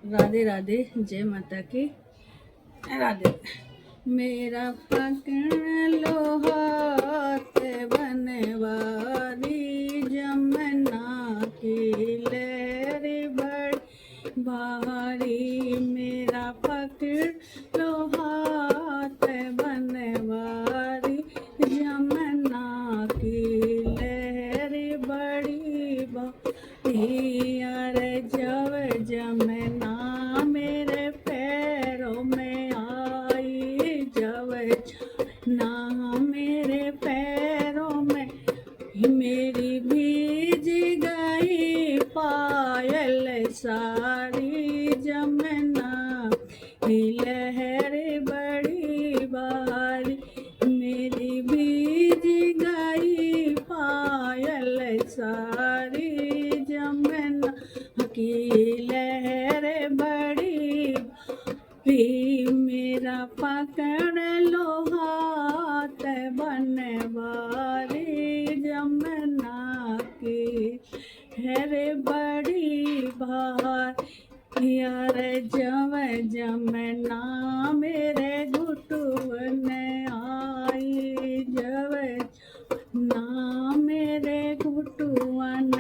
राधे राधे, जय माता की। राधे। मेरा पकड़ लो हाथ बनवारी, जमुना की लहर बड़ी भारी। मेरा पकड़ लो हाथ बनवारी, जमुना की लहर बड़ी भारी। अरे जब जमुना मेरे पैरों में आई, जब जमुना मेरे पैरों में, मेरी भीज गई पायल सारी। जमुना की लहर बड़ी भारी, मेरी भीज गई पायल सारी। जमुना की लहर बड़ी भारी, मेरा पकड़ लो हाथ बनवारी, जमुना की लहर बड़ी भारी। यार जब जमुना मेरे घुटुन आई, जब जमुना मेरे घुटुन,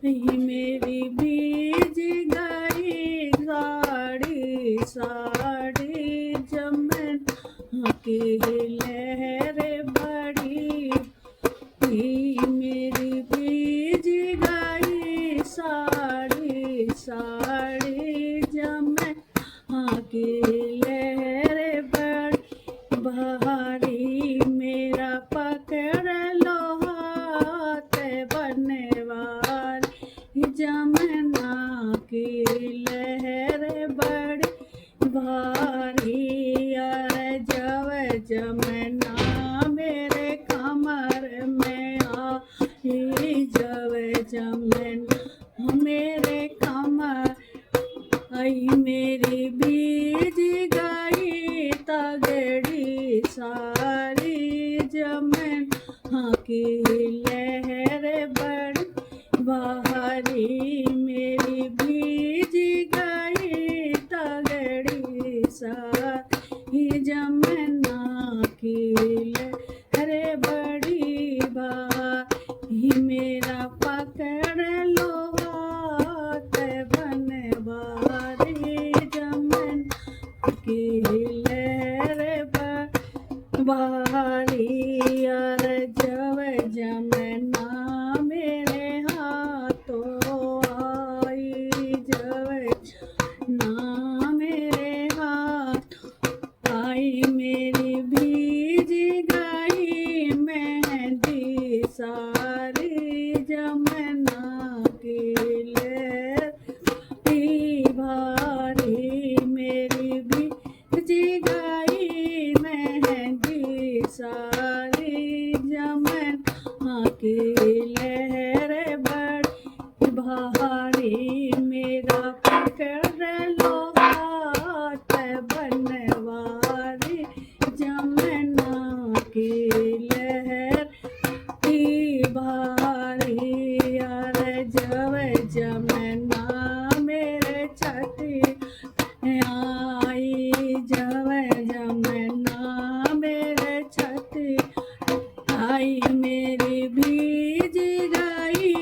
मेरी भीज गई साड़ी साड़ी। जमुना की लहर बड़ी भारी, मेरी भीज गई साड़ी साड़ी। जमुना की लहर बड़ी भारी, मेरा पकड़ लो हाथ बनवारी, जमुना की लहर बड़ी भारी। अरे जब जमुना मेरे कमर में आई, जब जमुना मेरे कमर आई, मेरी भीज गई तगड़ी सारी। जमुना की लहर बड़ी भारी, मेरी भीज गई तगड़ी सारी। जमुना की लहर बड़ी भारी, मेरा पकड़ लो हाथ बनवारी, जमुना की लहर भारी। यार जब जमुना मेरे हाथों आई, जब जमुना मेरे हाथ आई, मेरी भीज गई मेहंदी सारी। जमुना की लहर भारी, मेरी भीज गई मेहंदी सारी। जमुना की लहर बड़ी भारी, मेरा पकड़ लो हाथ बनवारी, जमुना की लहर भारी। यार जब जमुना मेरे छठी आई, जब जमुना मेरे छठी आई, मेरी भीज गई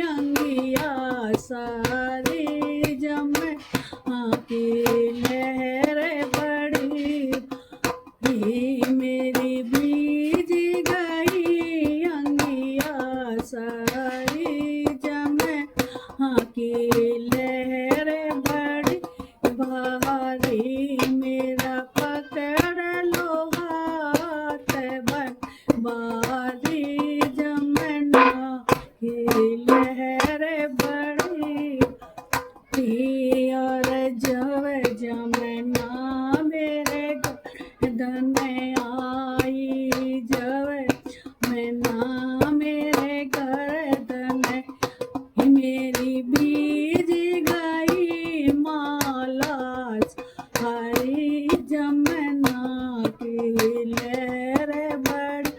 अंगिया सारी। जमुना की लहर बड़ी भारी, मेरी भीज गई अंगिया सारी। जमुना की लहर बड़ी भारी, मेरा पकड़ लो हाथ बनवारी, जमुना की लहर बड़ी भारी। और जब जमुना मेरे गर्दन आई, जब जमुना मेरे गर्दन, मेरी भीज गई माला हरी। जमुना की लहर बड़ी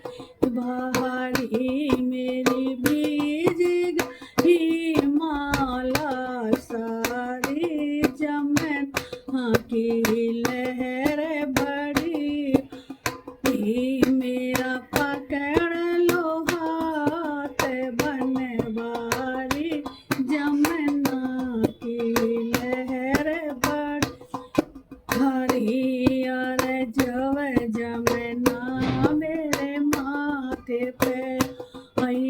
भारी, मेरी भीज गई माला सारी। जमुना हाँ की लहर बड़ी ही मेरा पकड़ लो हाथ बनवारी जमुना की लहर बड़ी हरी और जव जमुना मेरे माथे पे आई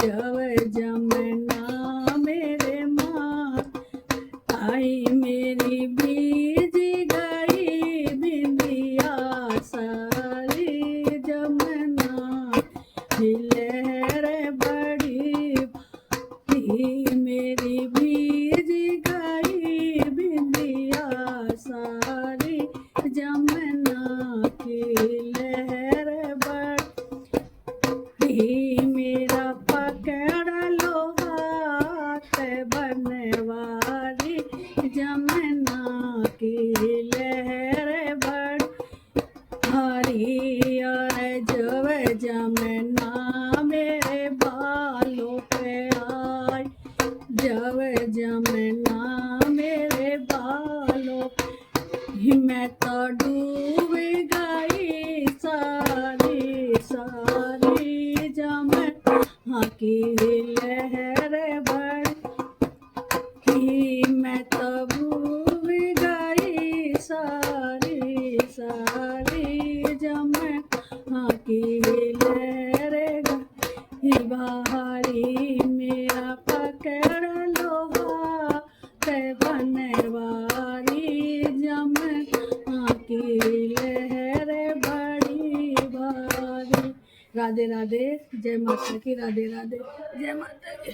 जव जमुना मेरे माथे आई मेरी बीज गई बिंदिया सारी जमुना की लहर बड़ी मेरी बीज गई बिंदिया सारी जमुना की लहर बड़ी मेरा पकड़ लो हाथ बनवारी जमुना की लहर बड़ी हरी और जव जमुना मेरे बालों पे आई जव जमुना मेरे बालों पे मैं तो डूब गई सारी सारी जमुना की लहर बड़ी मैं तो डूब गई सारी सारी जमुना की लहर भारी मेरा पकड़ लो हाथ बनवारी जमुना की लहर बड़ी भारी। राधे राधे, जय माता की, राधे राधे, जय माता की।